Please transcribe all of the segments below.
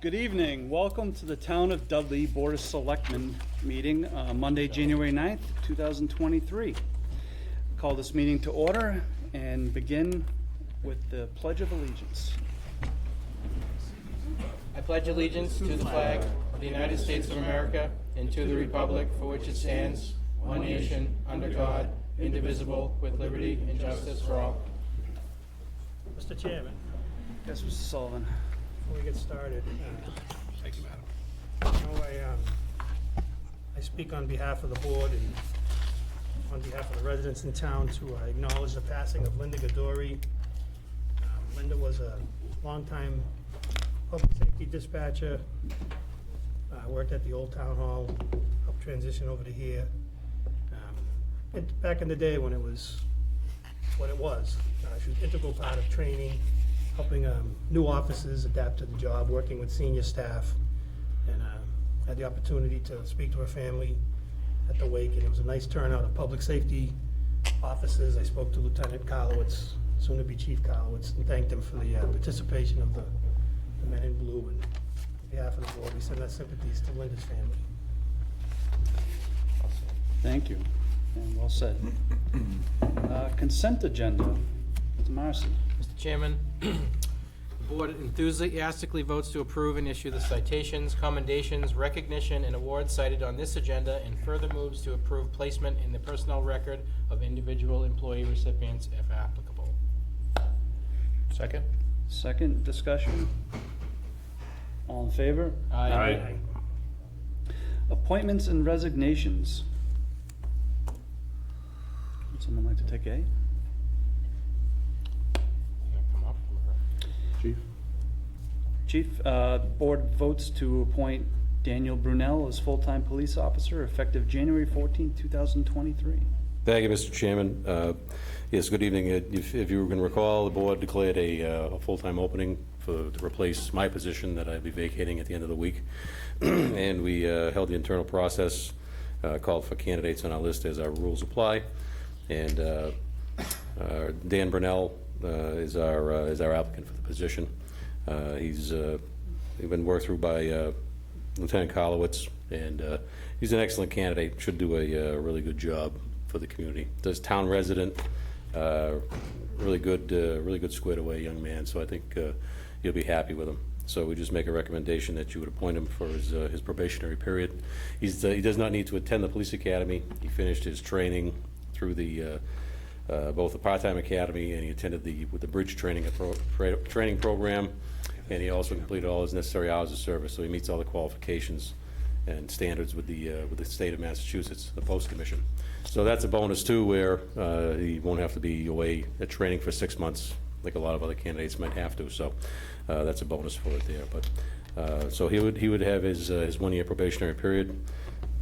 Good evening. Welcome to the Town of Dudley Board of Selectmen meeting, Monday, January 9th, 2023. Call this meeting to order and begin with the Pledge of Allegiance. I pledge allegiance to the flag of the United States of America and to the republic for which it stands, one nation, under God, indivisible, with liberty and justice for all. Mr. Chairman, Yes, Mr. Sullivan. before we get started, Thank you, madam. I speak on behalf of the board and on behalf of the residents in town to acknowledge the passing of Linda Gadori. Linda was a longtime public safety dispatcher, worked at the old town hall, helped transition over to here. Back in the day when it was what it was, she was an integral part of training, helping new officers adapt to the job, working with senior staff, and had the opportunity to speak to her family at the wake, and it was a nice turnout of public safety officers. I spoke to Lieutenant Karlowitz, soon-to-be Chief Karlowitz, and thanked him for the participation of the men in blue, and on behalf of the board, we send our sympathies to Linda's family. Thank you, and well said. Consent agenda. Mr. Marcy. Mr. Chairman, the board enthusiastically votes to approve and issue the citations, commendations, recognition, and awards cited on this agenda, and further moves to approve placement in the personnel record of individual employee recipients if applicable. Second? Second discussion. All in favor? Aye. Appointments and resignations. Would someone like to take A? Come up. Chief? Chief, board votes to appoint Daniel Brunel as full-time police officer effective January 14th, 2023. Thank you, Mr. Chairman. Yes, good evening. If you can recall, the board declared a full-time opening to replace my position that I'd be vacating at the end of the week. And we held the internal process, called for candidates on our list as our rules apply. And Dan Brunel is our applicant for the position. He's been worked through by Lieutenant Karlowitz, and he's an excellent candidate. Should do a really good job for the community. Does town resident, really good squared away young man. So I think you'll be happy with him. So we just make a recommendation that you would appoint him for his probationary period. He does not need to attend the police academy. He finished his training through the both the part-time academy, and he attended with the bridge training program, and he also completed all his necessary hours of service. So he meets all the qualifications and standards with the state of Massachusetts, the Post Commission. So that's a bonus too, where he won't have to be away at training for 6 months like a lot of other candidates might have to. So that's a bonus for it there. But so he would have his 1 year probationary period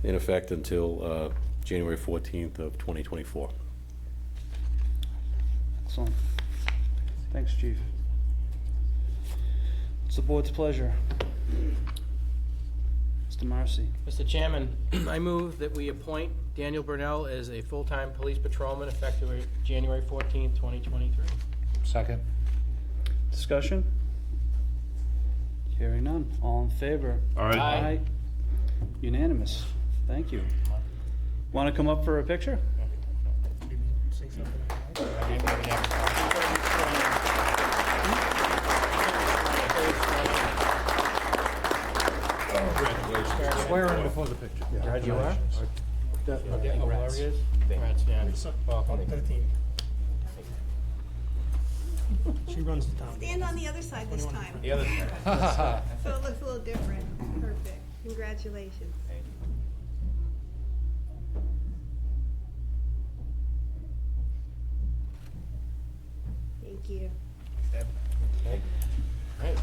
in effect until January 14th of 2024. Excellent. Thanks, Chief. It's the board's pleasure. Mr. Marcy. Mr. Chairman, I move that we appoint Daniel Brunel as a full-time police patrolman effective January 14th, 2023. Second? Discussion? Hearing none. All in favor? Aye. Aye. Unanimous. Thank you. Want to come up for a picture? Say something. Swear in before the picture. You are? Okay, whoever it is. Congrats, Dan. Welcome to the team. She runs the town. Stand on the other side this time, The other side. so it looks a little different. Perfect. Congratulations. Thank you. Right.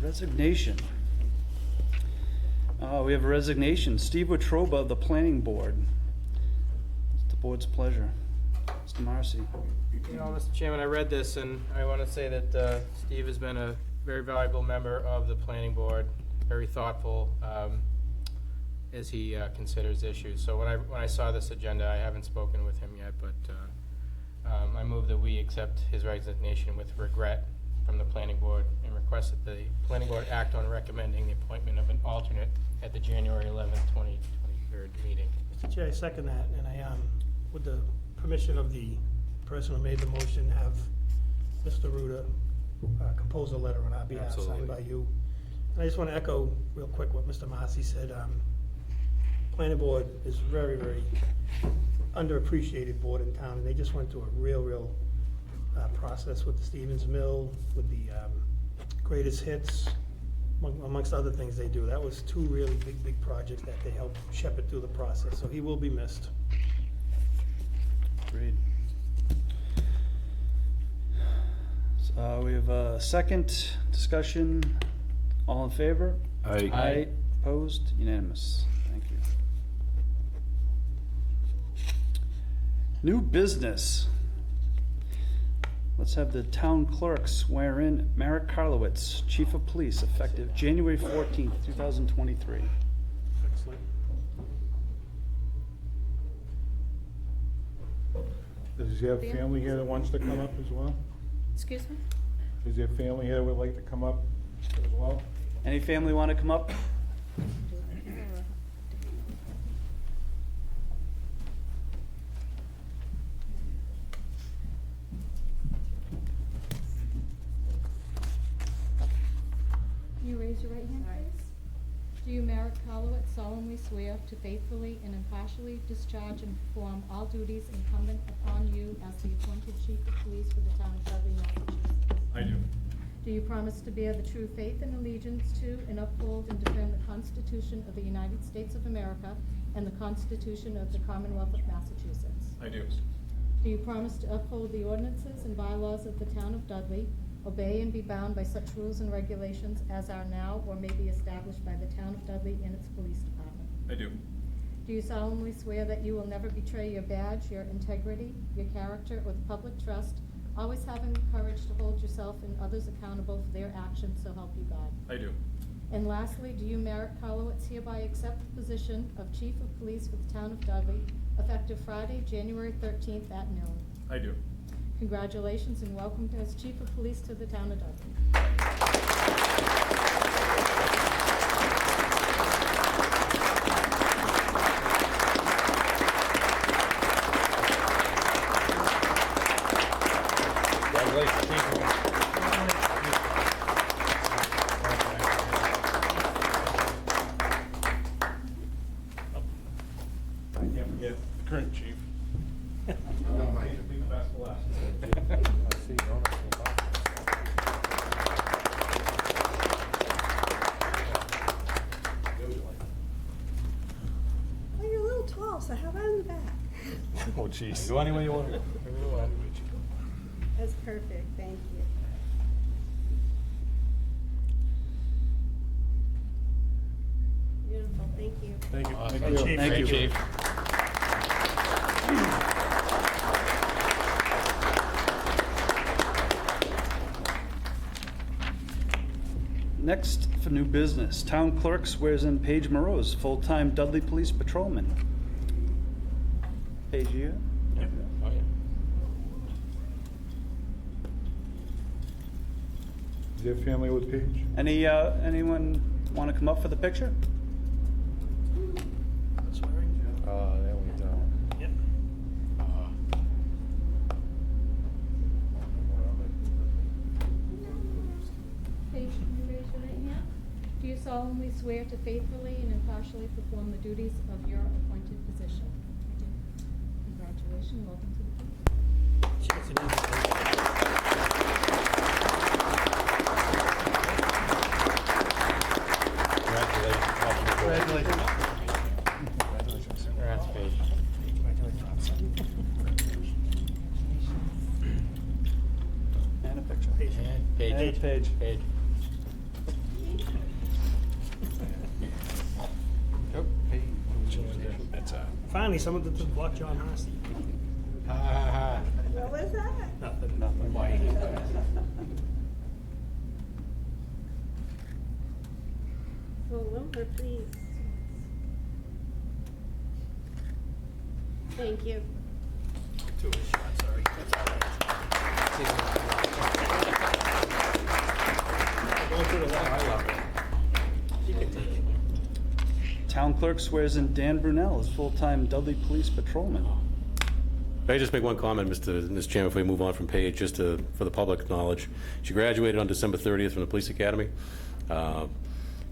Resignation. We have a resignation. Steve Wetruba of the Planning Board. It's the board's pleasure. Mr. Marcy. You know, Mr. Chairman, I read this, and I want to say that Steve has been a very valuable member of the planning board, very thoughtful as he considers issues. So when I saw this agenda, I haven't spoken with him yet, but I move that we accept his resignation with regret from the planning board and request that the planning board act on recommending the appointment of an alternate at the January 11th, 2023 meeting. Mr. Chair, I second that, and I, with the permission of the person who made the motion, have Mr. Ruda compose a letter on our behalf, signed Absolutely. by you. And I just want to echo real quick what Mr. Massey said. Planning board is very, very underappreciated board in town, and they just went through a real process with the Stevens Mill, with the greatest hits, amongst other things they do. That was two really big projects that they helped shepherd through the process, so he will be missed. Agreed. So we have a second discussion. All in favor? Aye. Aye. Opposed? Unanimous. Thank you. New business. Let's have the town clerk swear in Merrick Karlowitz, Chief of Police, effective January 14th, 2023. Excellent. Does he have family here that wants to come up as well? Excuse me? Is there family here that would like to come up as well? Any family want to come up? Can you raise your right hand, please? Do you, Merrick Karlowitz, solemnly swear to faithfully and impartially discharge and perform all duties incumbent upon you as the appointed chief of police for the town of Dudley, Massachusetts? I do. Do you promise to bear the true faith and allegiance to and uphold and defend the Constitution of the United States of America and the Constitution of the Commonwealth of Massachusetts? I do. Do you promise to uphold the ordinances and bylaws of the town of Dudley, obey and be bound by such rules and regulations as are now or may be established by the town of Dudley and its police department? I do. Do you solemnly swear that you will never betray your badge, your integrity, your character, or the public trust, always having the courage to hold yourself and others accountable for their actions, so help you God? I do. And lastly, do you, Merrick Karlowitz, hereby accept the position of Chief of Police for the town of Dudley, effective Friday, January 13th at noon? I do. Congratulations and welcome as Chief of Police to the town of Dudley. Congratulations, Chief. I can't forget the current chief. Be the best for last. I see, no, that's no problem. Well, you're a little tall, so how about in the back? Oh, jeez. Go anywhere you want to go. That's perfect, thank you. Beautiful, thank you. Thank you. Awesome. Chief. Thank you. Chief. Next, for new business, town clerk swears in Paige Morose, full-time Dudley Police Patrolman. Paige, you? Oh, yeah. Is there family with Paige? Anyone want to come up for the picture? Swearing? There we go. Yep. Paige, can you raise your right hand? Do you solemnly swear to faithfully and impartially perform the duties of your appointed position? I do. Congratulations, welcome to the police. Chance it is. Congratulations. That's Paige. And a picture. And Paige. And Paige. Paige. That's Finally, someone that took block John Massey. Ha ha ha. What was that? Nothing. Roll over, please. Thank you. Two of the shots, all sorry. Going through the left. You can take it. Town clerk swears in Dan Brunel as full-time Dudley Police Patrolman. May I just make one comment, Mr. Chairman, if we move on from Paige, just for the public knowledge. She graduated on December 30th from the Police Academy.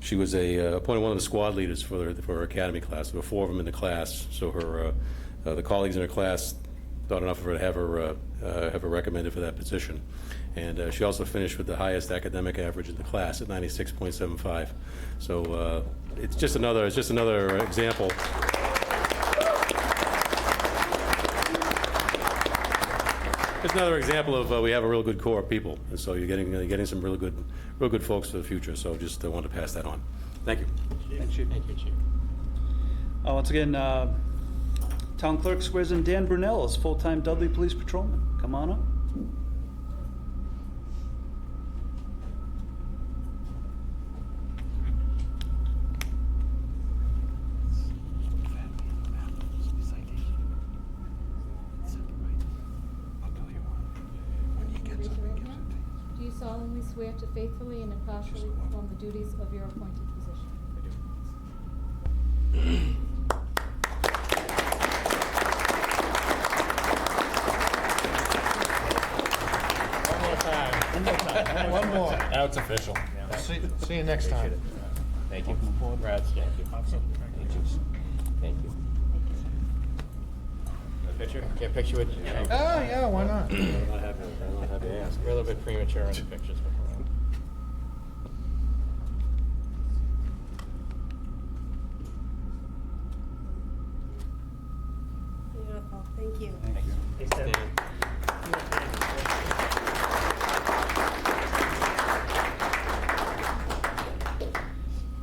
She was appointed one of the squad leaders for her academy class. There were 4 of them in the class, so the colleagues in her class thought enough of her to have her recommended for that position. And she also finished with the highest academic average in the class at 96.75. So it's just another example. It's another example of we have a real good core of people, and so you're getting some real good folks for the future. So just wanted to pass that on. Thank you. Thank you. Thank you, Chief. Once again, town clerk swears in Dan Brunel as full-time Dudley Police Patrolman. Come on up. Raise your right hand. Do you solemnly swear to faithfully and impartially perform the duties of your appointed position? One more time. One more. Now it's official. See you next time. Thank you. Congrats. Thank you. Thank you. Picture? Get a picture with you. Oh, yeah, why not? We're a little bit premature on the pictures. Beautiful, thank you. Thanks, Deb.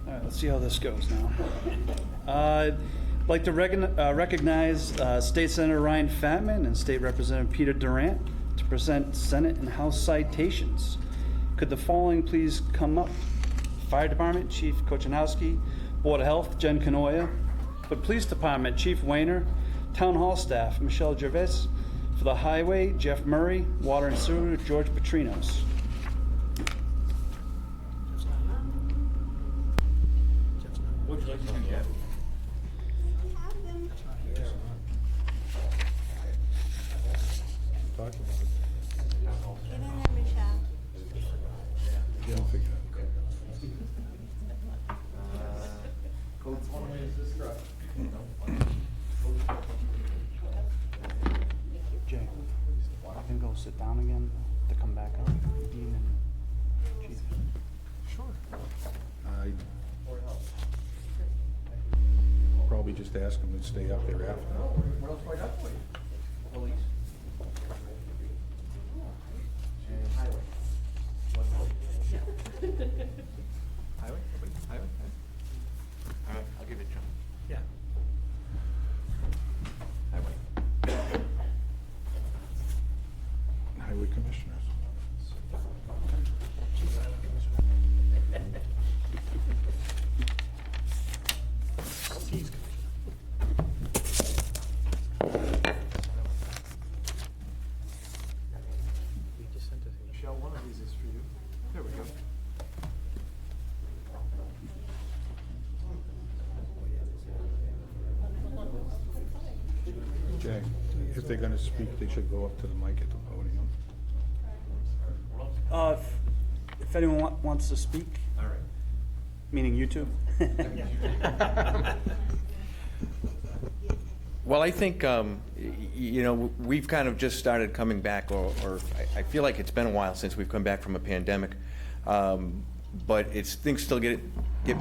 All right, let's see how this goes now. I'd like to recognize State Senator Ryan Fatman and State Representative Peter Durant to present Senate and House citations. Could the following please come up? Fire Department, Chief Kochanowski. Board of Health, Jen Canoia. For Police Department, Chief Wayner. Town Hall staff, Michelle Gervais. For the Highway, Jeff Murray. Water and Sewer, George Petrinos. Have them. Talk about it. Get in there, Michelle. Jay, I can go sit down again to come back up. Dean and Chief. I'd probably just ask them to stay up there after. I'll give it to him. Yeah. Highway Commissioners. Michelle, one of these is for you. There we go. Jay, if they're gonna speak, they should go up to the mic at the podium. If anyone wants to speak. All right. Meaning you two? Well, I think, we've kind of just started coming back, or I feel like it's been a while since we've come back from a pandemic. But things still get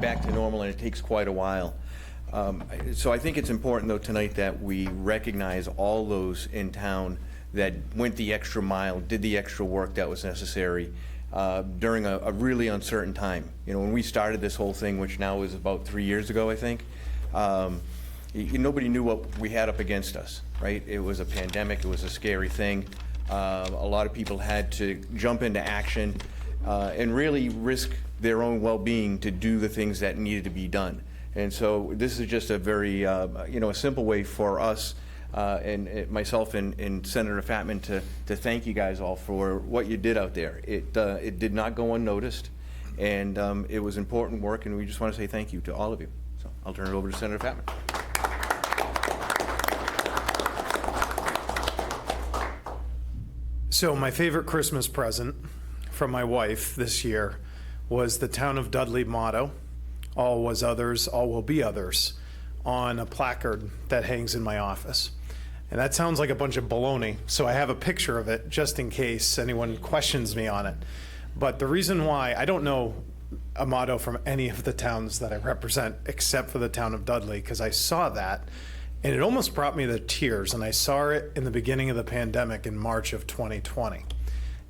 back to normal, and it takes quite a while. So I think it's important, though, tonight that we recognize all those in town that went the extra mile, did the extra work that was necessary during a really uncertain time. When we started this whole thing, which now is about 3 years ago, I think, nobody knew what we had up against us, right? It was a pandemic. It was a scary thing. A lot of people had to jump into action and really risk their own well-being to do the things that needed to be done. And so this is just a very, a simple way for us and myself and Senator Fatman to thank you guys all for what you did out there. It did not go unnoticed, and it was important work, and we just want to say thank you to all of you. So I'll turn it over to Senator Fatman. So my favorite Christmas present from my wife this year was the Town of Dudley motto, "All was others, all will be others," on a placard that hangs in my office. And that sounds like a bunch of baloney, so I have a picture of it just in case anyone questions me on it. But the reason why, I don't know a motto from any of the towns that I represent except for the Town of Dudley, because I saw that and it almost brought me to tears. And I saw it in the beginning of the pandemic in March of 2020.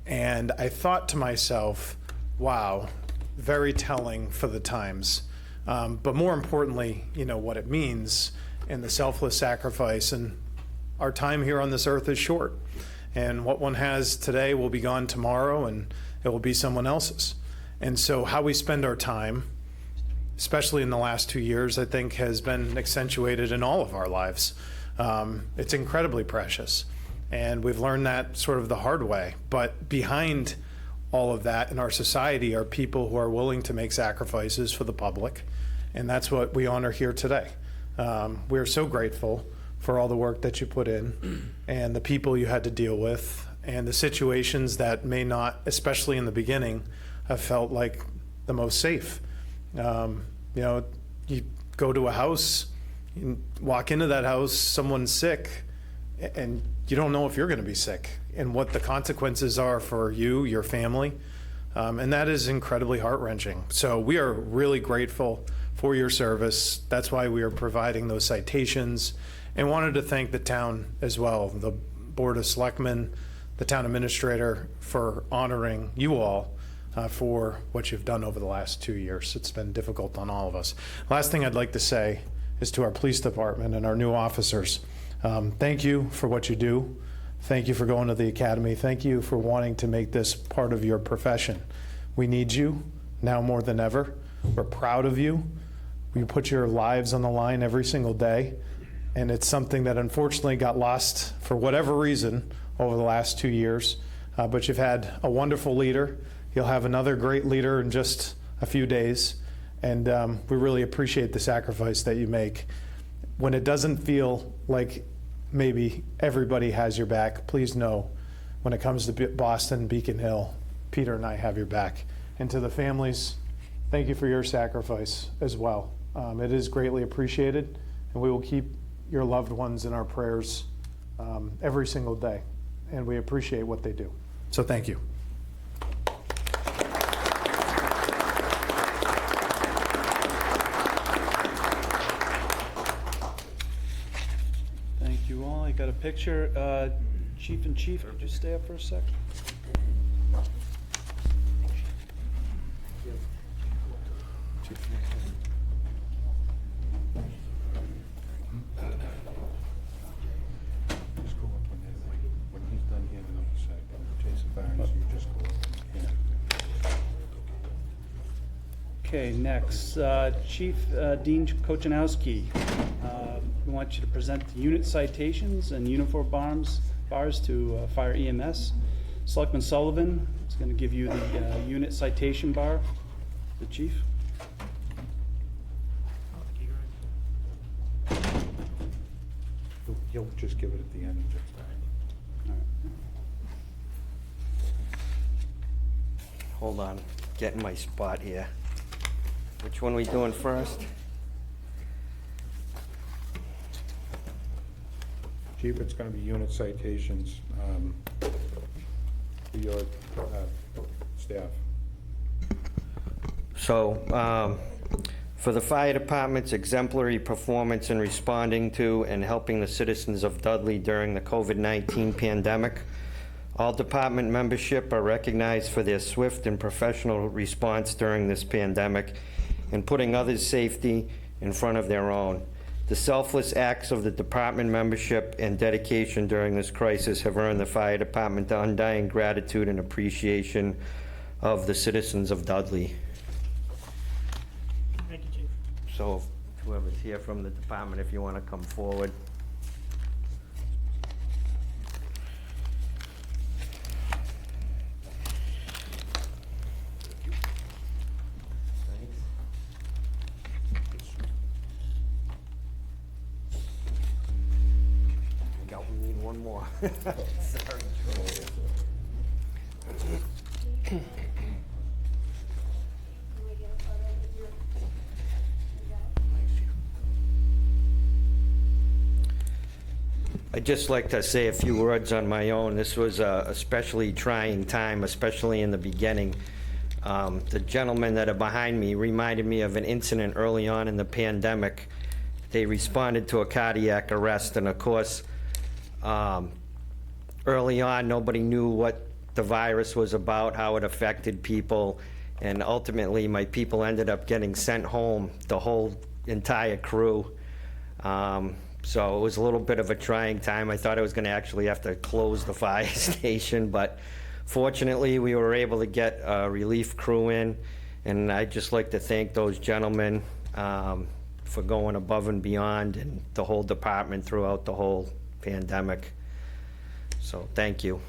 And I thought to myself, wow, very telling for the times. But more importantly, you know, what it means and the selfless sacrifice. And our time here on this earth is short. And what one has today will be gone tomorrow, and it will be someone else's. And so how we spend our time, especially in the last 2 years, I think has been accentuated in all of our lives. It's incredibly precious. And we've learned that sort of the hard way. But behind all of that in our society are people who are willing to make sacrifices for the public. And that's what we honor here today. We're so grateful for all the work that you put in and the people you had to deal with and the situations that may not, especially in the beginning, have felt like the most safe. You know, you go to a house, you walk into that house, someone's sick, and you don't know if you're going to be sick and what the consequences are for you, your family. And that is incredibly heart-wrenching. So we are really grateful for your service. That's why we are providing those citations, and wanted to thank the town as well, the Board of Selectmen, the town administrator, for honoring you all for what you've done over the last 2 years. It's been difficult on all of us. Last thing I'd like to say is to our police department and our new officers. Thank you for what you do. Thank you for going to the academy. Thank you for wanting to make this part of your profession. We need you now more than ever. We're proud of you. You put your lives on the line every single day, and it's something that unfortunately got lost for whatever reason over the last 2 years. But you've had a wonderful leader. You'll have another great leader in just a few days, and we really appreciate the sacrifice that you make. When it doesn't feel like maybe everybody has your back, please know when it comes to Boston, Beacon Hill, Peter and I have your back. And to the families, thank you for your sacrifice as well. It is greatly appreciated, and we will keep your loved ones in our prayers every single day, and we appreciate what they do. So thank you. Thank you all. I got a picture. Chief and Chief, could you stay up for a sec? Just go up when he's done handing out the sack, Jason Barnes, you just go up and hand it. Okay, next, Chief Dean Kochanowski. We want you to present the unit citations and uniform bars to Fire EMS. Selectman Sullivan is going to give you the unit citation bar. The Chief. He'll just give it at the end. All right. Hold on, getting my spot here. Which one we doing first? Chief, it's gonna be unit citations, for your, staff. So, for the fire department's exemplary performance in responding to and helping the citizens of Dudley during the COVID-19 pandemic, all department membership are recognized for their swift and professional response during this pandemic and putting others' safety in front of their own. The selfless acts of the department membership and dedication during this crisis have earned the fire department the undying gratitude and appreciation of the citizens of Dudley. Thank you, Chief. So whoever's here from the department, if you want to come forward. anymore. I'd just like to say a few words on my own. This was a especially trying time, especially in the beginning. The gentlemen that are behind me reminded me of an incident early on in the pandemic. They responded to a cardiac arrest, and of course, early on, nobody knew what the virus was about, how it affected people, and ultimately, my people ended up getting sent home, the whole entire crew. So it was a little bit of a trying time. I thought I was going to actually have to close the fire station, but fortunately, we were able to get a relief crew in, and I'd just like to thank those gentlemen for going above and beyond, and the whole department throughout the whole pandemic. So, thank you.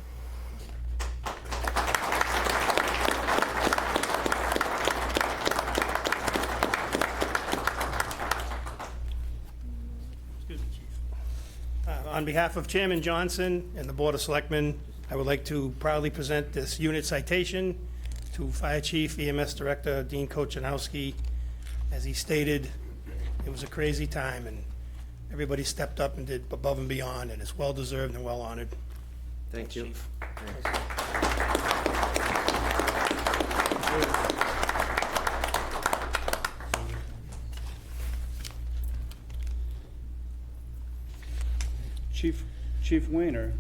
Excuse me, Chief. On behalf of Chairman Johnson and the Board of Selectmen, I would like to proudly present this unit citation to Fire Chief EMS Director Dean Kochanowski. As he stated, it was a crazy time, and everybody stepped up and did above and beyond, and it's well-deserved and well-honored. Thank you. Chief. Chief Wayner.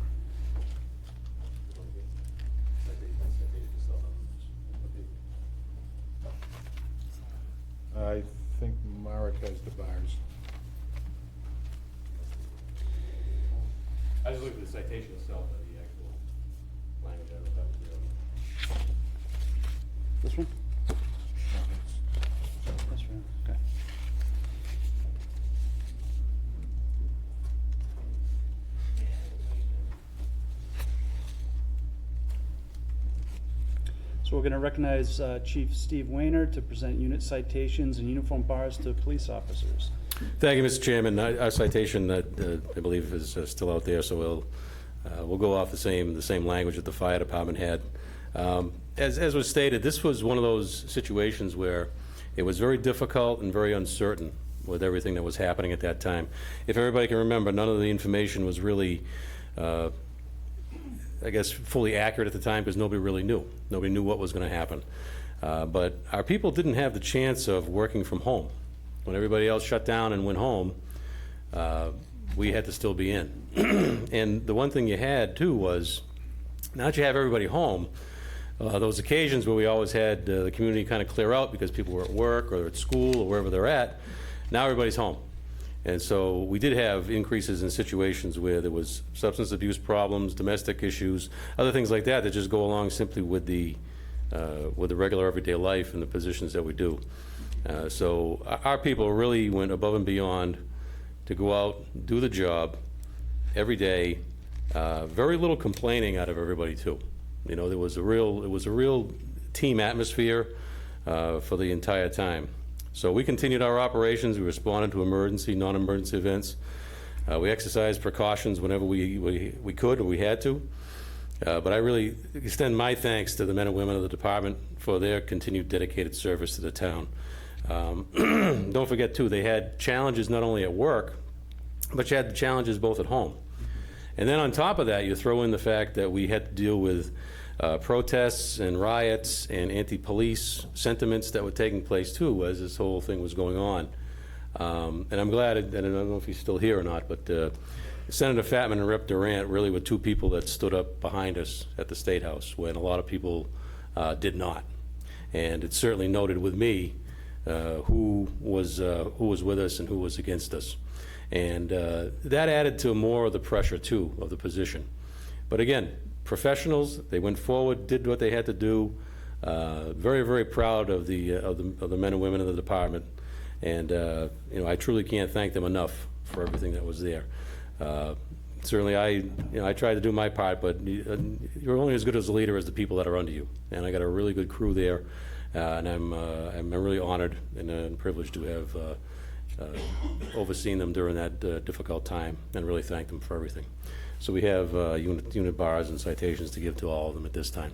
I think Marek has the bars. I just looked at the citation itself, the actual language I wrote up. This one? That's right, okay. So we're going to recognize Chief Steve Wayner to present unit citations and uniform bars to police officers. Thank you, Mr. Chairman. Our citation, I believe, is still out there, so we'll go off the same language that the fire department had. As was stated, this was one of those situations where it was very difficult and very uncertain with everything that was happening at that time. If everybody can remember, none of the information was really, I guess, fully accurate at the time because nobody really knew. Nobody knew what was going to happen. But our people didn't have the chance of working from home. When everybody else shut down and went home, we had to still be in. And the one thing you had, too, was now that you have everybody home, those occasions where we always had the community kind of clear out because people were at work or at school or wherever they're at, now everybody's home. And so we did have increases in situations where there was substance abuse problems, domestic issues, other things like that that just go along simply with the regular everyday life and the positions that we do. So our people really went above and beyond to go out, do the job every day. Very little complaining out of everybody too. You know, it was a real team atmosphere for the entire time. So we continued our operations. We responded to emergency, non-emergency events. We exercised precautions whenever we could or we had to. But I really extend my thanks to the men and women of the department for their continued dedicated service to the town. Don't forget, too, they had challenges not only at work, but you had the challenges both at home. And then on top of that, you throw in the fact that we had to deal with protests and riots and anti-police sentiments that were taking place, too, as this whole thing was going on. And I'm glad, and I don't know if he's still here or not, but Senator Fatman and Rep. Durant really were two people that stood up behind us at the State House when a lot of people did not. And it's certainly noted with me who was with us and who was against us. And that added to more of the pressure, too, of the position. But again, professionals, they went forward, did what they had to do. Very, very proud of the men and women of the department. And you know, I truly can't thank them enough for everything that was there. Certainly, I tried to do my part, but you're only as good as a leader as the people that are under you. And I got a really good crew there, and I'm really honored and privileged to have overseeing them during that difficult time, and really thank them for everything. So we have unit bars and citations to give to all of them at this time.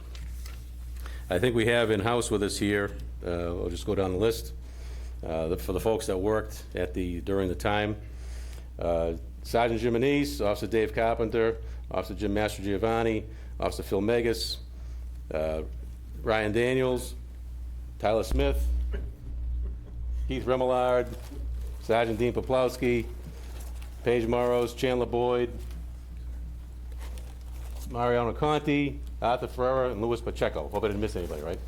I think we have in-house with us here, I'll just go down the list, for the folks that worked during the time. Sergeant Jim Anise, Officer Dave Carpenter, Officer Jim Mastrogiovanni, Officer Phil Megas, Ryan Daniels, Tyler Smith, Keith Remillard, Sergeant Dean Poplowski, Paige Morrows, Chandler Boyd, Mariano Conti, Arthur Ferrera, and Louis Pacheco. Hope I didn't miss anybody, right?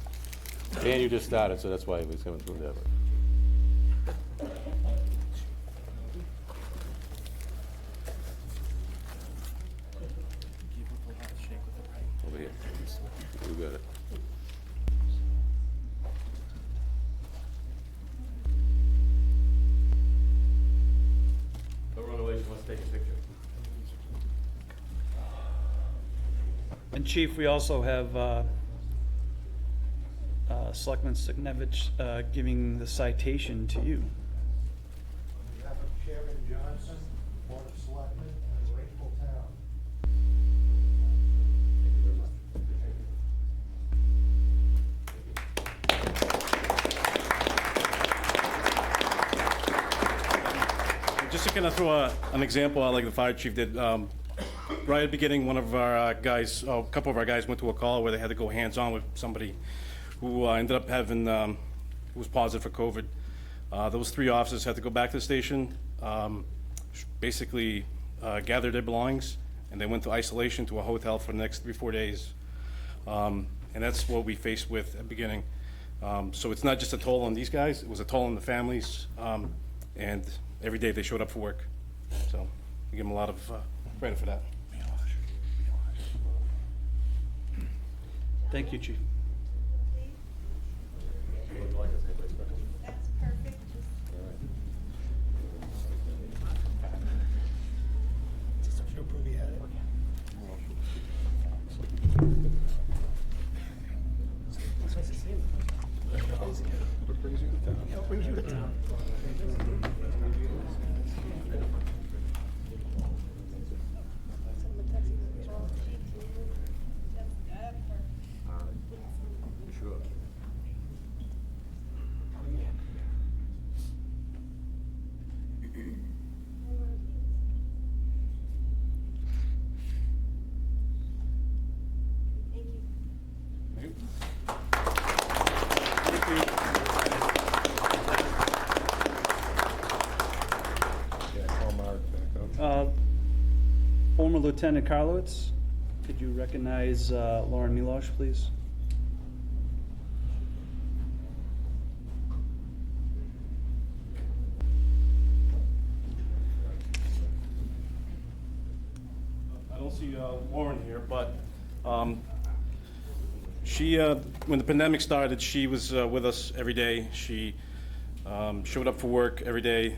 Dan, you just started, so that's why he was coming through that. Over here. You got it. Don't run away, she wants to take a picture. And Chief, we also have Selectman Signevich giving the citation to you. On behalf of Chairman Johnson, Board of Selectmen, and a grateful town. Just to kind of throw an example out like the fire chief did, right at the beginning, one of our guys, a couple of our guys went to a call where they had to go hands-on with somebody who ended up having, who was positive for COVID. Those 3 officers had to go back to the station, basically gather their belongings, and they went to isolation to a hotel for the next 3-4 days. And that's what we faced with at the beginning. So it's not just a toll on these guys, it was a toll on the families, and every day they showed up for work. So we give them a lot of credit for that. Thank you, Chief. That's perfect. She'll prove he had it. It's nice to see him. What brings you to town? What brings you to town? Sure. Thank you. Yeah, call Mark back up. Former Lieutenant Karlowitz, could you recognize Lauren Milosh, please? I don't see Lauren here, but she, when the pandemic started, she was with us every day. She showed up for work every day,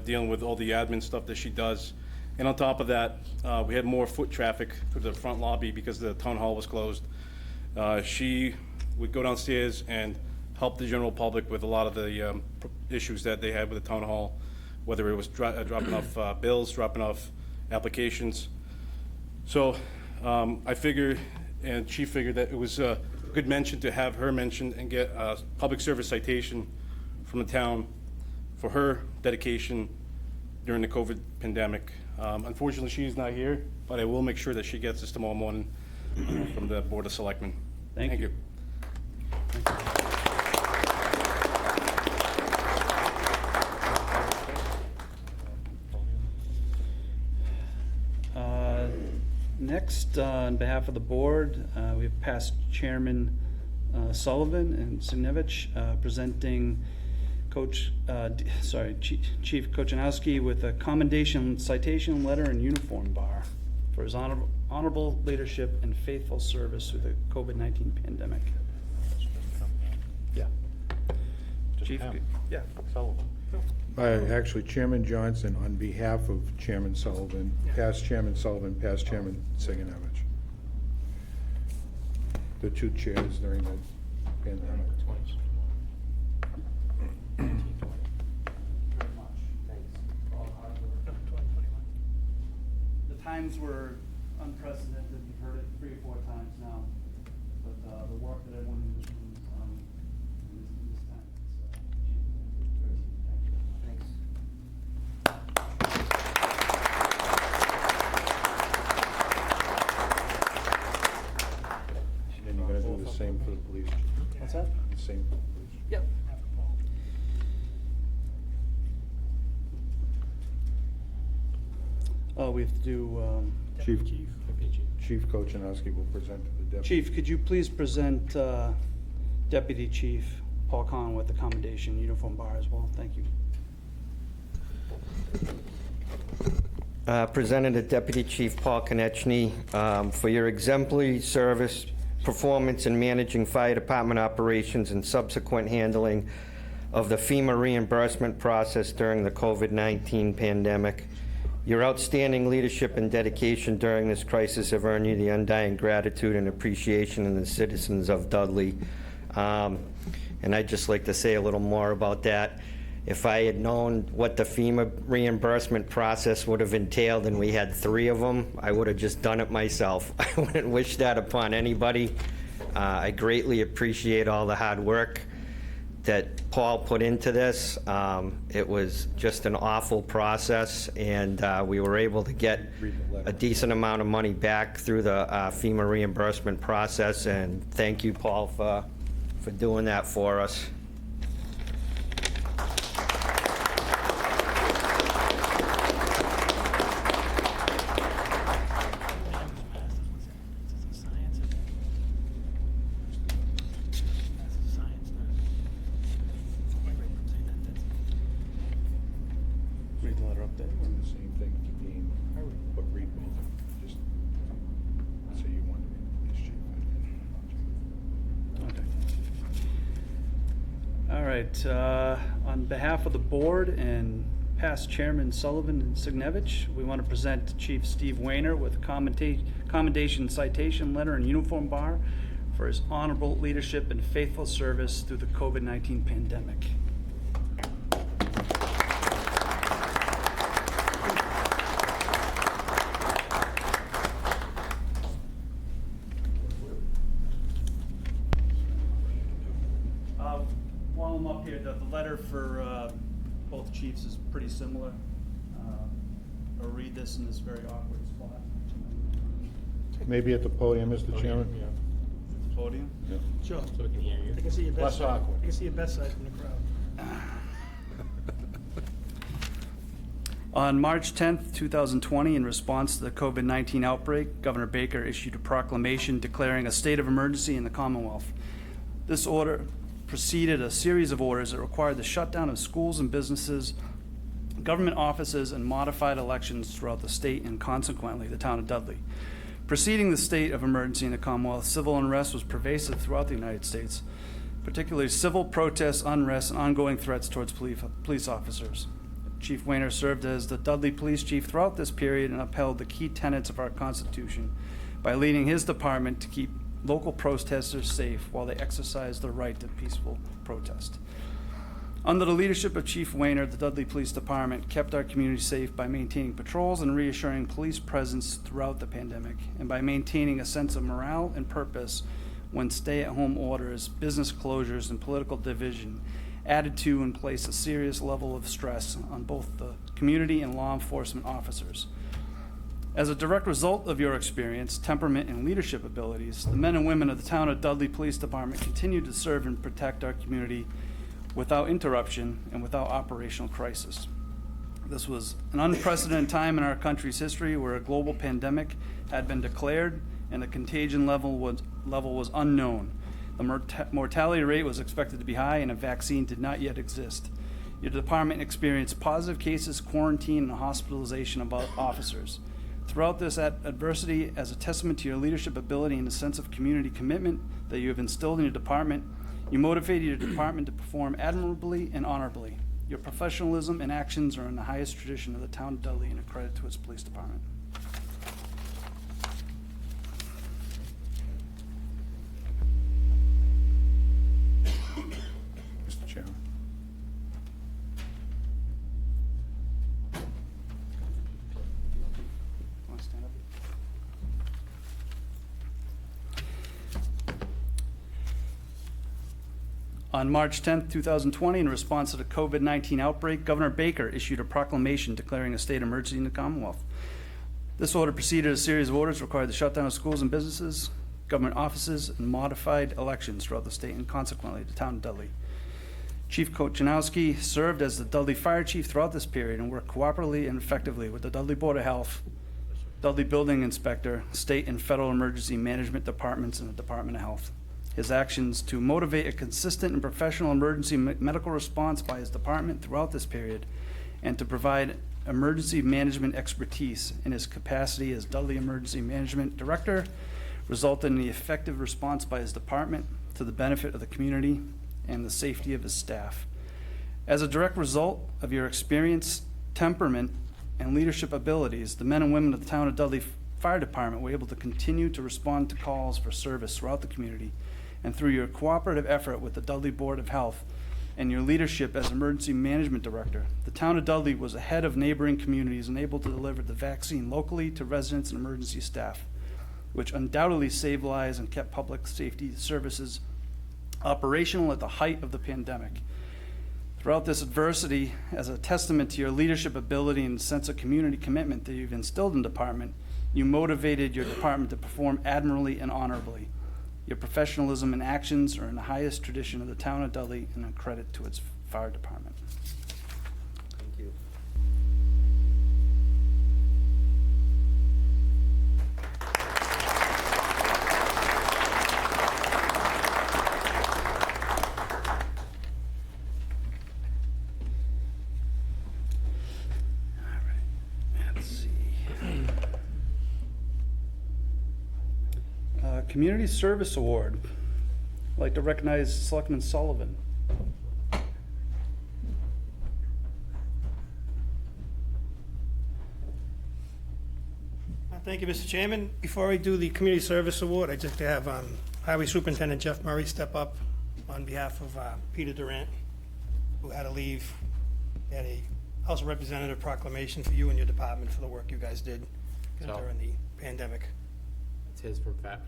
dealing with all the admin stuff that she does. And on top of that, we had more foot traffic through the front lobby because the town hall was closed. She would go downstairs and help the general public with a lot of the issues that they had with the town hall, whether it was dropping off bills, dropping off applications. So I figured, and she figured that it was a good mention to have her mentioned and get a public service citation from the town for her dedication during the COVID pandemic. Unfortunately, she's not here, but I will make sure that she gets this tomorrow morning from the Board of Selectmen. Thank you. Next, on behalf of the board, we have past Chairman Sullivan and Signevich presenting Chief Kochanowski with a commendation citation letter and uniform bar for his honorable leadership and faithful service through the COVID-19 pandemic. Yeah. Chief, yeah. Sullivan. Actually, Chairman Johnson, on behalf of Chairman Sullivan, past Chairman Sullivan, past Chairman Siganovich. The 2 chairs during the pandemic. times were unprecedented. You've heard it 3 or 4 times now. But the work that everyone in this room has done in this time, Thanks. And you're gonna do the same for the police chief? what's that? The same for the police chief? Yep. Oh, we have to do, Chief Kochanowski will present to the deputy. Chief, could you please present Deputy Chief Paul Conn with the commendation uniform bar as well? Thank you. Presented to Deputy Chief Paul Konechny for your exemplary service, performance in managing fire department operations and subsequent handling of the FEMA reimbursement process during the COVID-19 pandemic. Your outstanding leadership and dedication during this crisis have earned you the undying gratitude and appreciation of the citizens of Dudley. And I'd just like to say a little more about that. If I had known what the FEMA reimbursement process would have entailed and we had 3 of them, I would have just done it myself. I wouldn't wish that upon anybody. I greatly appreciate all the hard work that Paul put into this. It was just an awful process, and we were able to get a decent amount of money back through the FEMA reimbursement process, and thank you, Paul, for doing that for us. Read the letter up there. The same thing to Dean, but read both, just say you want to be the police chief. Okay. All right, on behalf of the board and past Chairman Sullivan and Signevich, we want to present Chief Steve Wayner with a commendation citation letter and uniform bar for his honorable leadership and faithful service through the COVID-19 pandemic. While I'm up here, the letter for both chiefs is pretty similar. I'll read this in this very awkward spot. Maybe at the podium, Mr. Chairman? Podium? Yeah. Sure. I can see your best Less side. awkward. I can see your best side from the crowd. On March 10th, 2020, in response to the COVID-19 outbreak, Governor Baker issued a proclamation declaring a state of emergency in the Commonwealth. This order preceded a series of orders that required the shutdown of schools and businesses, government offices, and modified elections throughout the state and consequently the town of Dudley. Preceding the state of emergency in the Commonwealth, civil unrest was pervasive throughout the United States, particularly civil protests, unrest, and ongoing threats towards police officers. Chief Wayner served as the Dudley Police Chief throughout this period and upheld the key tenets of our Constitution by leading his department to keep local protesters safe while they exercised their right to peaceful protest. Under the leadership of Chief Wayner, the Dudley Police Department kept our community safe by maintaining patrols and reassuring police presence throughout the pandemic, and by maintaining a sense of morale and purpose when stay-at-home orders, business closures, and political division added to and placed a serious level of stress on both the community and law enforcement officers. As a direct result of your experience, temperament, and leadership abilities, the men and women of the town of Dudley Police Department continue to serve and protect our community without interruption and without operational crisis. This was an unprecedented time in our country's history where a global pandemic had been declared and the contagion level was unknown. The mortality rate was expected to be high and a vaccine did not yet exist. Your department experienced positive cases, quarantine, and hospitalization of officers. Throughout this adversity, as a testament to your leadership ability and a sense of community commitment that you have instilled in your department, you motivated your department to perform admirably and honorably. Your professionalism and actions are in the highest tradition of the town of Dudley and a credit to its police department. Mr. Chairman. Want to stand? On March 10th, 2020, in response to the COVID-19 outbreak, Governor Baker issued a proclamation declaring a state of emergency in the Commonwealth. This order preceded a series of orders required the shutdown of schools and businesses, government offices, and modified elections throughout the state, and consequently the town of Dudley. Chief Kochanowski served as the Dudley Fire Chief throughout this period and worked cooperatively and effectively with the Dudley Board of Health, Dudley Building Inspector, state and federal emergency management departments, and the Department of Health. His actions to motivate a consistent and professional emergency medical response by his department throughout this period, and to provide emergency management expertise in his capacity as Dudley Emergency Management Director, resulted in the effective response by his department to the benefit of the community and the safety of his staff. As a direct result of your experience, temperament, and leadership abilities, the men and women of the town of Dudley Fire Department were able to continue to respond to calls for service throughout the community. And through your cooperative effort with the Dudley Board of Health and your leadership as Emergency Management Director, the town of Dudley was ahead of neighboring communities and able to deliver the vaccine locally to residents and emergency staff, which undoubtedly saved lives and kept public safety services operational at the height of the pandemic. Throughout this adversity, as a testament to your leadership ability and sense of community commitment that you've instilled in the department, you motivated your department to perform admirably and honorably. Your professionalism and actions are in the highest tradition of the town of Dudley and a credit to its fire department. Thank you. All right, let's see. Community Service Award. I'd like to recognize Selectman Sullivan. Thank you, Mr. Chairman. Before I do the Community Service Award, I'd just like to have Highway Superintendent Jeff Murray step up on behalf of Peter Durant, who had to leave. He had a House of Representative proclamation for you and your department for the work you guys did So- during the pandemic. It's his from Fatman.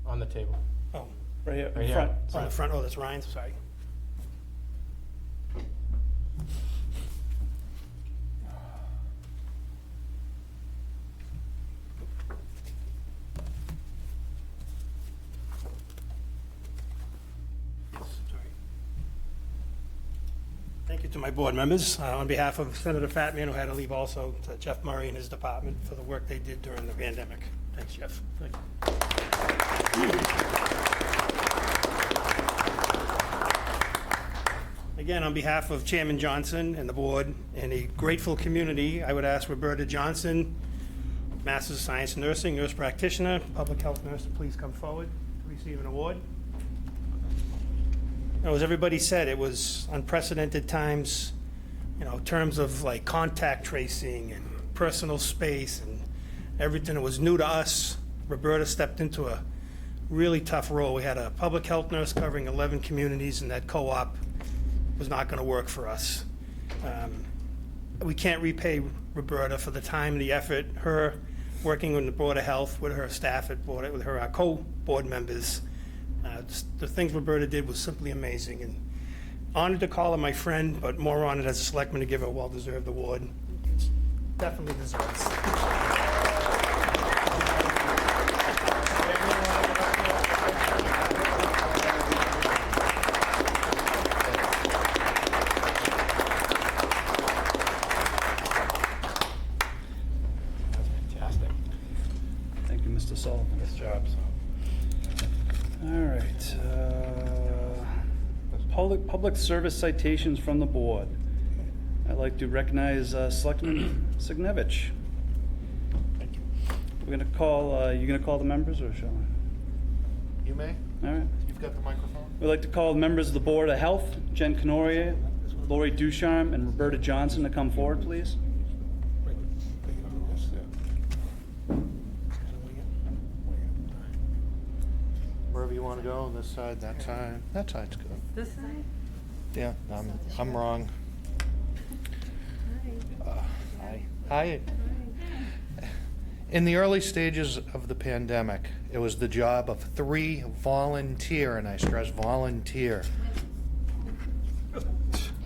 On the table. Oh, Right here, Right in here. front. on the front, oh, that's Ryan's, sorry. Thank you to my board members. On behalf of Senator Fatman, who had to leave, also to Jeff Murray and his department for the work they did during the pandemic. Thanks, Jeff. Thank you. Again, on behalf of Chairman Johnson and the board and a grateful community, I would ask Roberta Johnson, Master's of Science in Nursing, nurse practitioner, public health nurse, to please come forward to receive an award. As everybody said, it was unprecedented times, in terms of like contact tracing and personal space and everything that was new to us. Roberta stepped into a really tough role. We had a public health nurse covering 11 communities, and that co-op was not going to work for us. We can't repay Roberta for the time and the effort, her working with the Board of Health, with her staff at Board, with her co-board members. The things Roberta did was simply amazing, and honored to call her my friend, but more honored as a selectman to give her a well-deserved award. It's definitely deserves. Fantastic. Thank you, Mr. Sullivan. Nice job. All right. Public service citations from the board. I'd like to recognize Selectman Signevich. Thank you. We're going to call, you going to call the members, or shall I? You may. All right. You've got the microphone. We'd like to call the members of the Board of Health, Jen Canoria, Lori Ducharme, and Roberta Johnson to come forward, please. Wherever you want to go, this side, that side. That side's good. This side? Yeah, I'm wrong. Hi. Hi. In the early stages of the pandemic, it was the job of 3 volunteer, and I stress volunteer,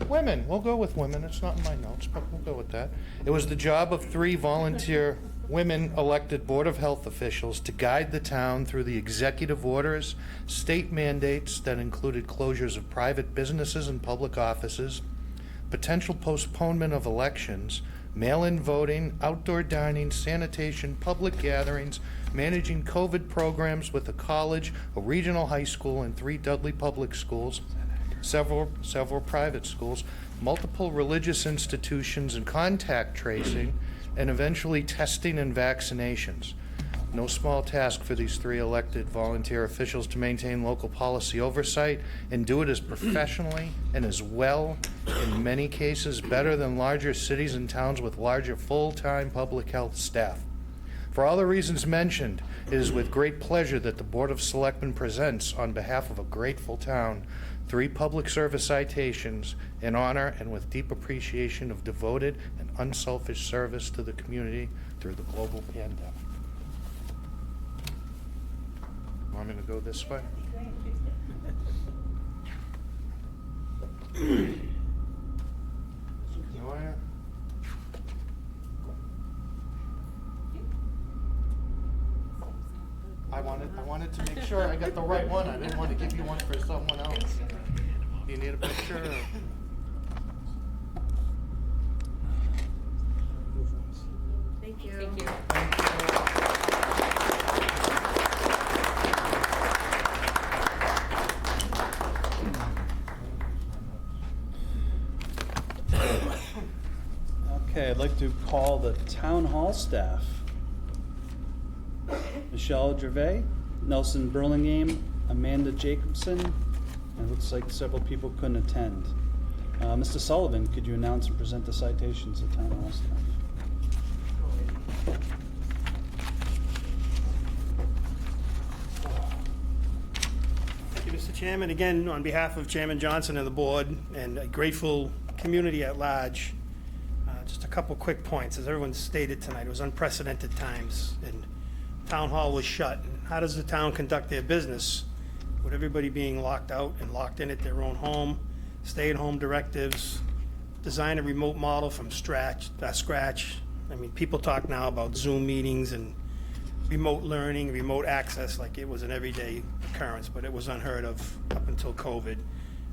Women, we'll go with women. It's not in my notes, but we'll go with that. It was the job of 3 volunteer women elected Board of Health officials to guide the town through the executive orders, state mandates that included closures of private businesses and public offices, potential postponement of elections, mail-in voting, outdoor dining, sanitation, public gatherings, managing COVID programs with a college, a regional high school, and 3 Dudley public schools, several private schools, multiple religious institutions, and contact tracing, and eventually testing and vaccinations. No small task for these 3 elected volunteer officials to maintain local policy oversight and do it as professionally and as well, in many cases, better than larger cities and towns with larger full-time public health staff. For all the reasons mentioned, it is with great pleasure that the Board of Selectmen presents, on behalf of a grateful town, 3 public service citations in honor and with deep appreciation of devoted and unselfish service to the community through the global pandemic. Want me to go this way? I wanted to make sure I got the right one. I didn't want to give you one for someone else. You need a picture? Or? Thank you. Thank you. Okay, I'd like to call the town hall staff. Michelle Gervais, Nelson Burlingame, Amanda Jacobson, and it looks like several people couldn't attend. Mr. Sullivan, could you announce and present the citations to town hall staff? Thank you, Mr. Chairman. Again, on behalf of Chairman Johnson and the board and a grateful community at large, just a couple quick points. As everyone stated tonight, it was unprecedented times, and town hall was shut. How does the town conduct their business with everybody being locked out and locked in at their own home? Stay-at-home directives, design a remote model from scratch. I mean, people talk now about Zoom meetings and remote learning, remote access, like it was an everyday occurrence, but it was unheard of up until COVID.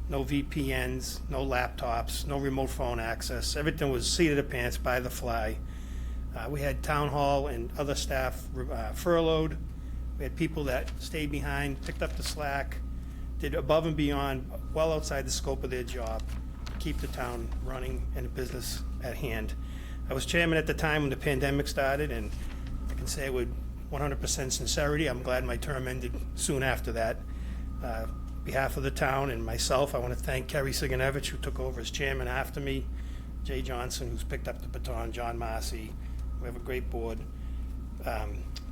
No VPNs, no laptops, no remote phone access. Everything was seat of the pants, by the fly. We had town hall and other staff furloughed. We had people that stayed behind, picked up the slack, did above and beyond, well outside the scope of their job, to keep the town running and the business at hand. I was chairman at the time when the pandemic started, and I can say with 100% sincerity, I'm glad my term ended soon after that. On behalf of the town and myself, I want to thank Kerry Siganevich, who took over as chairman after me, Jay Johnson, who's picked up the baton, John Massey. We have a great board.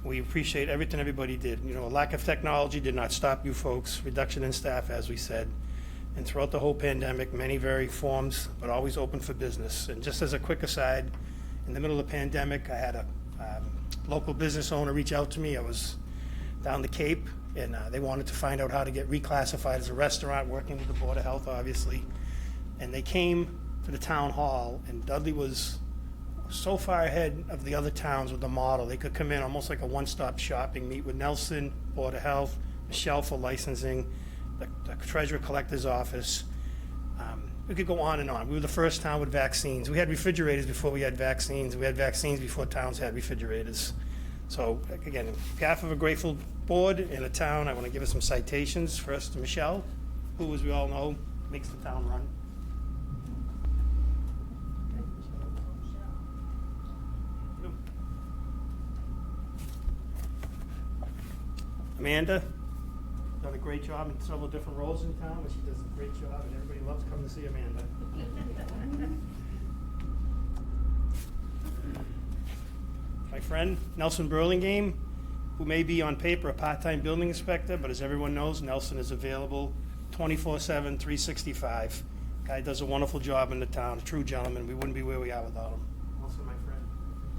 We appreciate everything everybody did. You know, a lack of technology did not stop you folks. Reduction in staff, as we said. And throughout the whole pandemic, many varied forms, but always open for business. And just as a quick aside, in the middle of the pandemic, I had a local business owner reach out to me. I was down the Cape, and they wanted to find out how to get reclassified as a restaurant, working with the Board of Health, obviously. And they came to the town hall, and Dudley was so far ahead of the other towns with the model. They could come in almost like a one-stop shopping, meet with Nelson, Board of Health, Michelle for licensing, the Treasurer Collector's Office. We could go on and on. We were the first town with vaccines. We had refrigerators before we had vaccines. We had vaccines before towns had refrigerators. So again, on behalf of a grateful board and a town, I want to give us some citations. First to Michelle, who, as we all know, makes the town run. Amanda, done a great job in several different roles in town, but she does a great job, and everybody loves coming to see Amanda. My friend, Nelson Burlingame, who may be on paper a part-time building inspector, but as everyone knows, Nelson is available 24/7, 365. Guy does a wonderful job in the town, a true gentleman. We wouldn't be where we are without him. Also, my friend,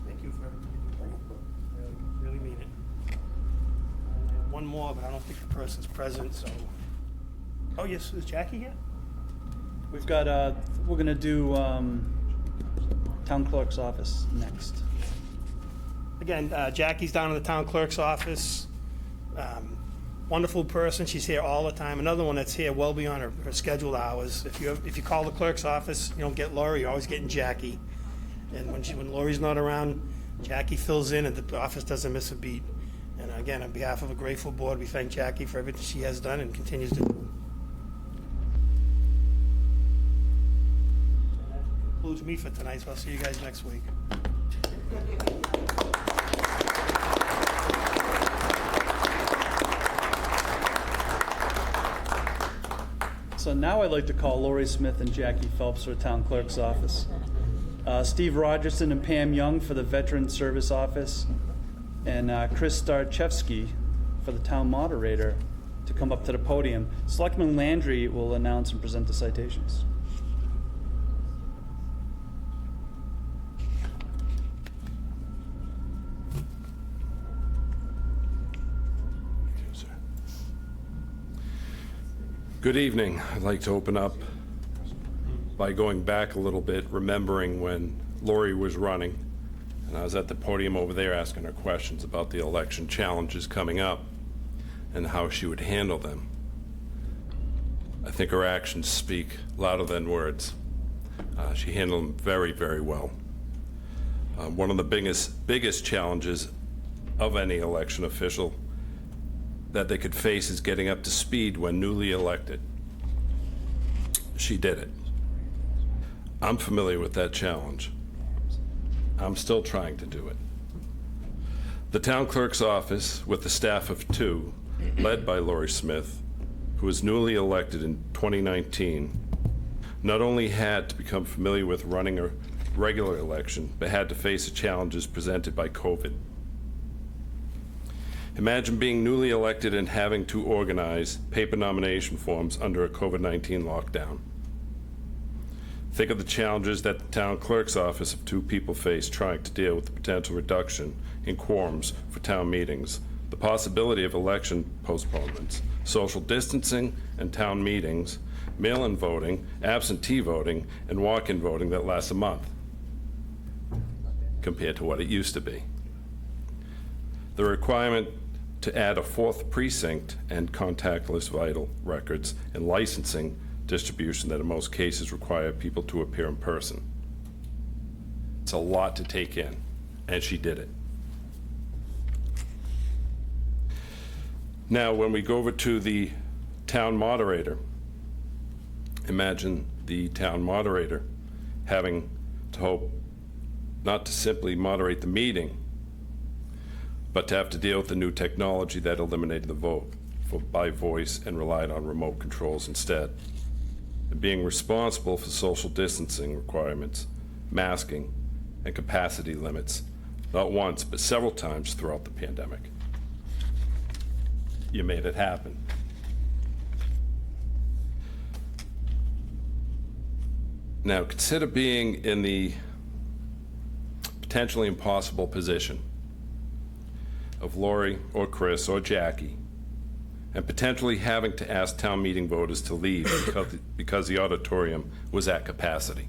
thank you for everything you do. Really mean it. I have one more, but I don't think the person's present, so. Oh, yes, is Jackie here? We've got, we're gonna do town clerk's office next. Again, Jackie's down in the town clerk's office. Wonderful person, she's here all the time. Another one that's here well beyond her scheduled hours. If you call the clerk's office, you don't get Lori, you're always getting Jackie. And when Lori's not around, Jackie fills in and the office doesn't miss a beat. And again, on behalf of a grateful board, we thank Jackie for everything she has done and continues to do. That concludes me for tonight, so I'll see you guys next week. So now I'd like to call Lori Smith and Jackie Phelps for town clerk's office. Steve Rogerson and Pam Young for the Veteran Service Office, and Chris Starchevsky for the town moderator to come up to the podium. Selectman Landry will announce and present the citations. Good evening. I'd like to open up by going back a little bit, remembering when Lori was running, and I was at the podium over there asking her questions about the election challenges coming up and how she would handle them. I think her actions speak louder than words. She handled them very, very well. One of the biggest challenges of any election official that they could face is getting up to speed when newly elected. She did it. I'm familiar with that challenge. I'm still trying to do it. The town clerk's office, with a staff of 2, led by Lori Smith, who was newly elected in 2019, not only had to become familiar with running a regular election, but had to face the challenges presented by COVID. Imagine being newly elected and having to organize paper nomination forms under a COVID-19 lockdown. Think of the challenges that the town clerk's office of 2 people face trying to deal with the potential reduction in quorums for town meetings, the possibility of election postponements, social distancing and town meetings, mail-in voting, absentee voting, and walk-in voting that lasts a month, compared to what it used to be. The requirement to add a 4th precinct and contactless vital records and licensing distribution that in most cases require people to appear in person. It's a lot to take in, and she did it. Now, when we go over to the town moderator, imagine the town moderator having to hope not to simply moderate the meeting, but to have to deal with the new technology that eliminated the vote by voice and relied on remote controls instead. And being responsible for social distancing requirements, masking, and capacity limits, not once, but several times throughout the pandemic. You made it happen. Now, consider being in the potentially impossible position of Lori or Chris or Jackie, and potentially having to ask town meeting voters to leave because the auditorium was at capacity.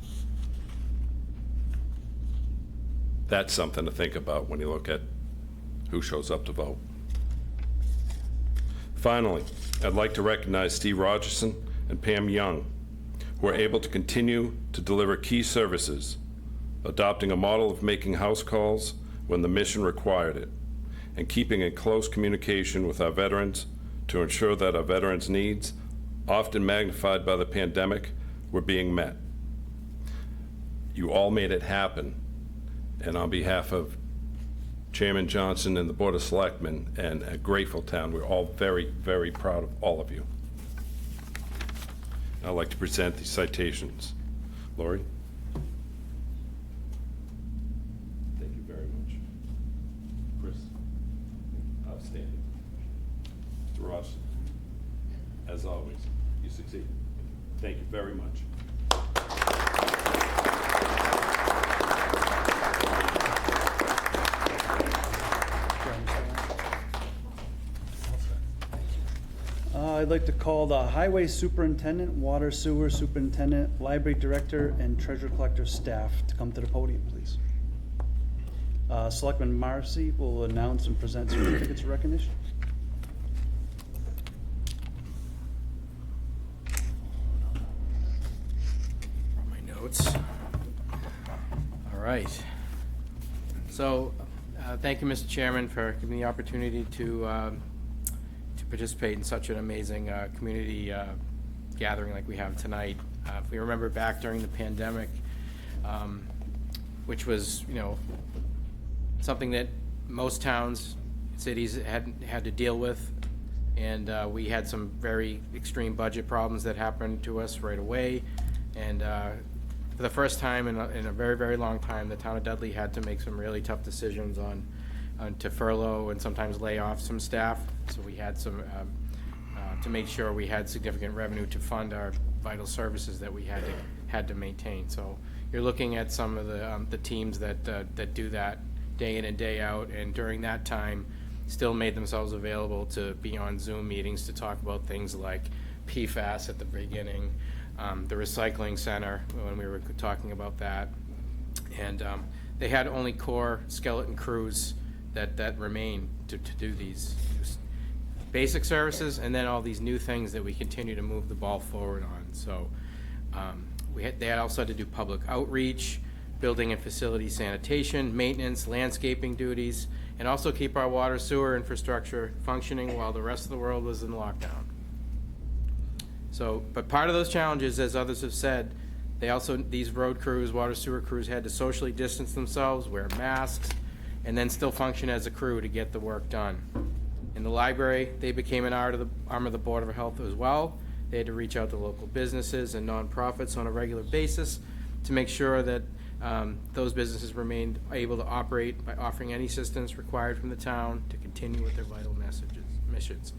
That's something to think about when you look at who shows up to vote. Finally, I'd like to recognize Steve Rogerson and Pam Young, who are able to continue to deliver key services, adopting a model of making house calls when the mission required it, and keeping in close communication with our veterans to ensure that our veterans' needs, often magnified by the pandemic, were being met. You all made it happen, and on behalf of Chairman Johnson and the Board of Selectmen and a grateful town, we're all very, very proud of all of you. I'd like to present these citations. Lori? Thank you very much. Chris? Outstanding. Mr. Ross? As always, you succeeded. Thank you very much. I'd like to call the highway superintendent, water sewer superintendent, library director, and treasurer collector staff to come to the podium, please. Selectman Marcy will announce and present certificates of recognition. My notes. All right. So, thank you, Mr. Chairman, for giving me the opportunity to participate in such an amazing community gathering like we have tonight. If we remember back during the pandemic, which was, something that most towns, cities had to deal with, and we had some very extreme budget problems that happened to us right away. And for the first time in a very, very long time, the town of Dudley had to make some really tough decisions on to furlough and sometimes lay off some staff. So we had some to make sure we had significant revenue to fund our vital services that we had to maintain. So you're looking at some of the teams that do that day in and day out, and during that time still made themselves available to be on Zoom meetings to talk about things like PFAS at the beginning, the recycling center when we were talking about that, and they had only core skeleton crews that remain to do these basic services, and then all these new things that we continue to move the ball forward on. So they had also had to do public outreach, building and facility sanitation, maintenance, landscaping duties, and also keep our water sewer infrastructure functioning while the rest of the world was in lockdown. So, but part of those challenges, as others have said, these road crews, water sewer crews had to socially distance themselves, wear masks, and then still function as a crew to get the work done. In the library, they became an arm of the Board of Health as well. They had to reach out to local businesses and nonprofits on a regular basis to make sure that those businesses remained able to operate by offering any assistance required from the town to continue with their vital missions.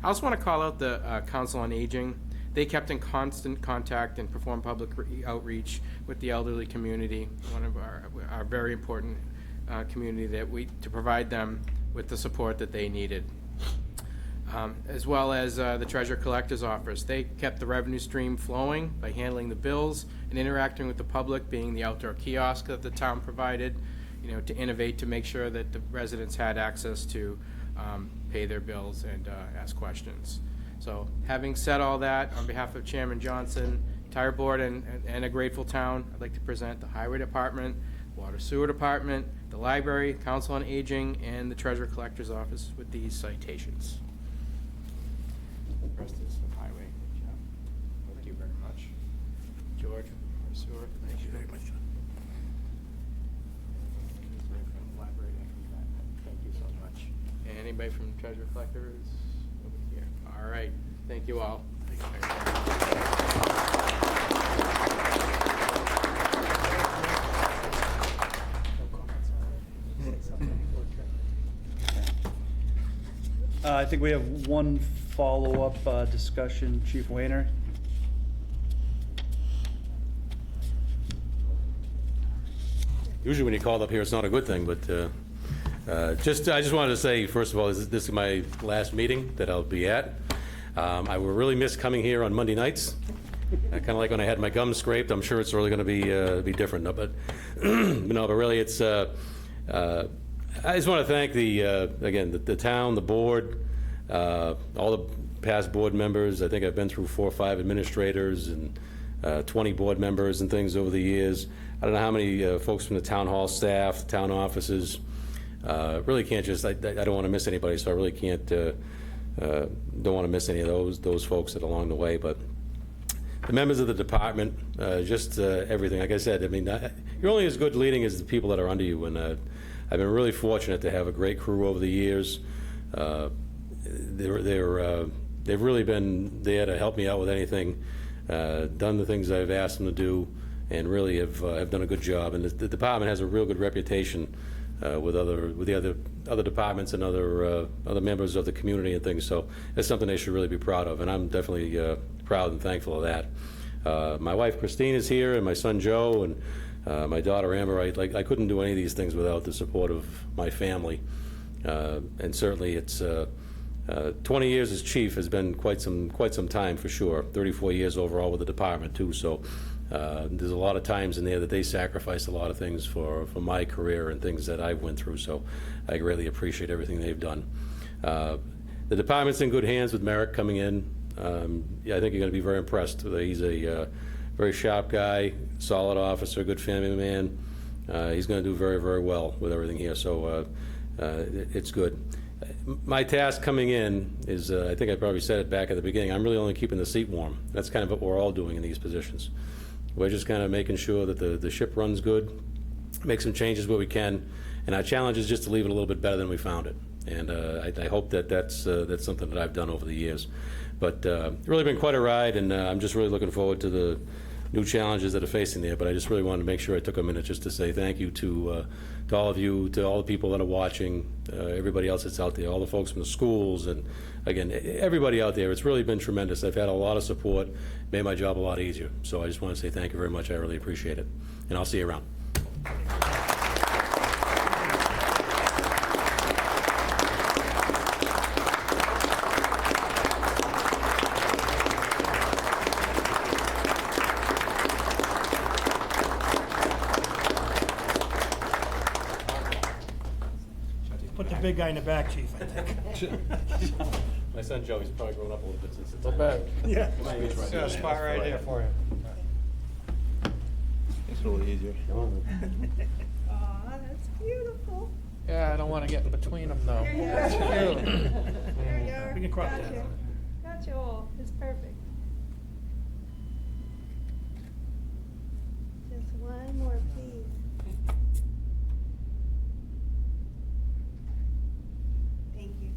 I also want to call out the Council on Aging. They kept in constant contact and performed public outreach with the elderly community, one of our very important community to provide them with the support that they needed. As well as the Treasurer Collector's Office. They kept the revenue stream flowing by handling the bills and interacting with the public, being the outdoor kiosk that the town provided, to innovate to make sure that the residents had access to pay their bills and ask questions. So having said all that, on behalf of Chairman Johnson, entire board, and a grateful town, I'd like to present the Highway Department, Water Sewer Department, the Library, Council on Aging, and the Treasurer Collector's Office with these citations. Rest is the highway. Thank you very much. George, Water Sewer, thank you very much. Thank you so much. And anybody from Treasurer Collector is over here. All right. Thank you all. Thank you very much. I think we have one follow-up discussion. Chief Wayner. Usually when you called up here, it's not a good thing, but I just wanted to say, first of all, this is my last meeting that I'll be at. I will really miss coming here on Monday nights. Kind of like when I had my gums scraped. I'm sure it's really going to be different. No, but no, but really, it's. I just want to thank the town, the board, all the past board members. I think I've been through 4 or 5 administrators and 20 board members and things over the years. I don't know how many folks from the town hall staff, town offices. Really can't just. I don't want to miss anybody, so I really can't. Don't want to miss any of those folks that along the way. But the members of the department, just everything. Like I said, I mean, you're only as good leading as the people that are under you, and I've been really fortunate to have a great crew over the years. They've really been there to help me out with anything, done the things I've asked them to do, and really have done a good job. And the department has a real good reputation with the other departments and other members of the community and things. So it's something they should really be proud of, and I'm definitely proud and thankful of that. My wife Christine is here, and my son Joe, and my daughter Amber. I couldn't do any of these things without the support of my family, and certainly it's 20 years as chief has been quite some time for sure. 34 years overall with the department too. So there's a lot of times in there that they sacrificed a lot of things for my career and things that I've went through. So I greatly appreciate everything they've done. The department's in good hands with Merrick coming in. Yeah, I think you're going to be very impressed. He's a very sharp guy, solid officer, good family man. He's going to do very, very well with everything here. So it's good. My task coming in is, I think I probably said it back at the beginning, I'm really only keeping the seat warm. That's kind of what we're all doing in these positions. We're just kind of making sure that the ship runs good, make some changes where we can, and our challenge is just to leave it a little bit better than we found it. And I hope that that's something that I've done over the years. But really been quite a ride, and I'm just really looking forward to the new challenges that are facing there. But I just really wanted to make sure I took a minute just to say thank you to all of you, to all the people that are watching, everybody else that's out there, all the folks from the schools, and again, everybody out there. It's really been tremendous. I've had a lot of support, made my job a lot easier. So I just want to say thank you very much. I really appreciate it. And I'll see you around. Put the big guy in the back, chief, I think. My son Joe, he's probably grown up a little bit since it's Yeah. Got a spot right here for you. It's a little easier. Aw, that's beautiful. Yeah, I don't want to get in between them, though. There you go. There you go. We can crop that. Gotcha. Gotcha all. It's perfect. Just one more, please. Thank you. Thank you.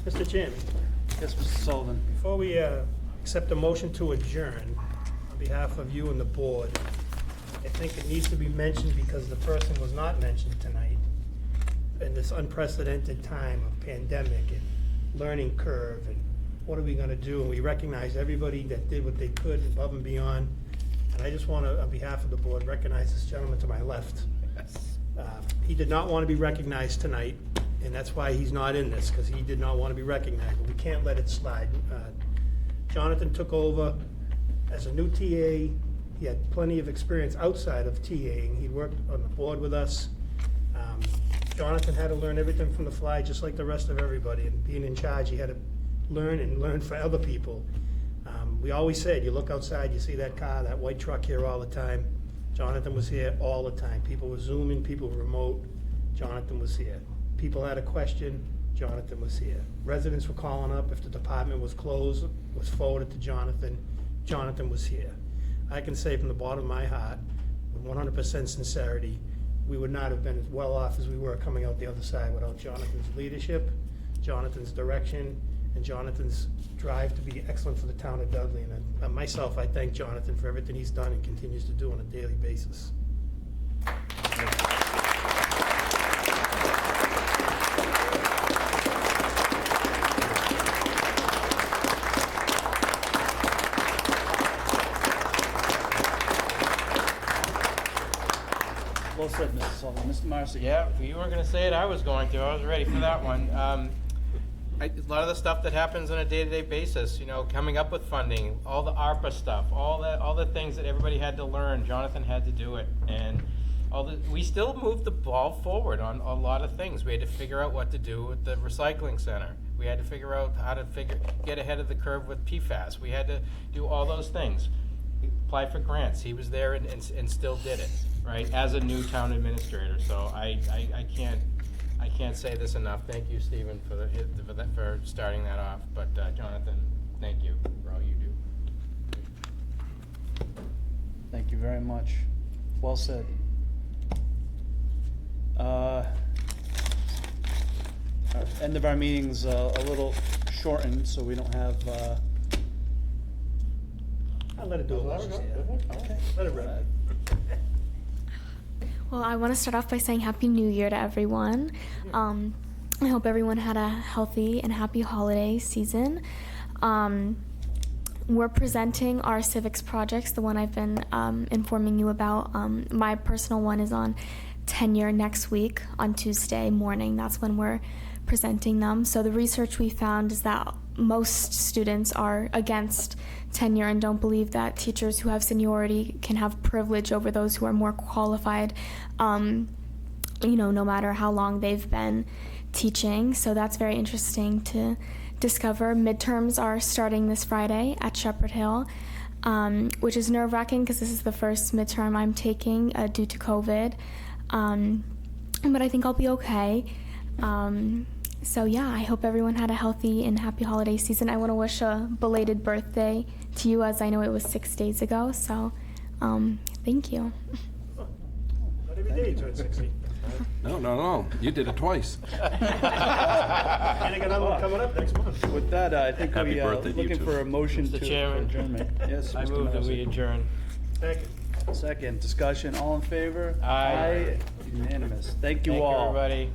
Mr. Chairman, Yes, Mr. Sullivan. before we accept a motion to adjourn, on behalf of you and the board, I think it needs to be mentioned because the person was not mentioned tonight. In this unprecedented time of pandemic and learning curve and what are we gonna do? And we recognize everybody that did what they could above and beyond. And I just wanna, on behalf of the board, recognize this gentleman to my left. He did not want to be recognized tonight, and that's why he's not in this, because he did not want to be recognized, but we can't let it slide. Jonathan took over as a new TA. He had plenty of experience outside of TAing. He worked on the board with us. Jonathan had to learn everything from the fly, just like the rest of everybody, and being in charge, he had to learn for other people. We always said, you look outside, you see that car, that white truck here all the time. Jonathan was here all the time. People were Zooming, people were remote. Jonathan was here. People had a question, Jonathan was here. Residents were calling up if the department was closed, was forwarded to Jonathan. Jonathan was here. I can say from the bottom of my heart, with 100% sincerity, we would not have been as well off as we were coming out the other side without Jonathan's leadership, Jonathan's direction, and Jonathan's drive to be excellent for the town of Dudley. And myself, I thank Jonathan for everything he's done and continues to do on a daily basis. Well said, Mr. Sullivan. Mr. Marcy. Yeah, if you weren't going to say it, I was going to. I was ready for that one. A lot of the stuff that happens on a day-to-day basis, you know, coming up with funding, all the ARPA stuff, all the things that everybody had to learn, Jonathan had to do it. And we still moved the ball forward on a lot of things. We had to figure out what to do with the recycling center. We had to figure out how to get ahead of the curve with PFAS. We had to do all those things. Apply for grants. He was there and still did it, right, as a new town administrator. So I can't say this enough. Thank you, Stephen, for starting that off. But Jonathan, thank you for all you do. Thank you very much. Well said. End of our meeting's a little shortened, so we don't have, I'll let it do it. Okay, let it rip. Well, I want to start off by saying Happy New Year to everyone. I hope everyone had a healthy and happy holiday season. We're presenting our civics projects, the one I've been informing you about. My personal one is on tenure next week on Tuesday morning. That's when we're presenting them. So the research we found is that most students are against tenure and don't believe that teachers who have seniority can have privilege over those who are more qualified, no matter how long they've been teaching. So that's very interesting to discover. Midterms are starting this Friday at Shepherd Hill, which is nerve-wracking because this is the first midterm I'm taking due to COVID. But I think I'll be okay. So yeah, I hope everyone had a healthy and happy holiday season. I want to wish a belated birthday to you, as I know it was 6 days ago. So thank you. Not every day you turn 60. No. You did it twice. And I got another one coming up next month. With that, I think Happy we birthday to you, looking too. for a motion Mr. to Chairman. adjournment. Yes, I Mr. move that we Mauser. adjourn. Second. Second, discussion, all in favor? Aye. Unanimous. Thank you Thank you, all. everybody.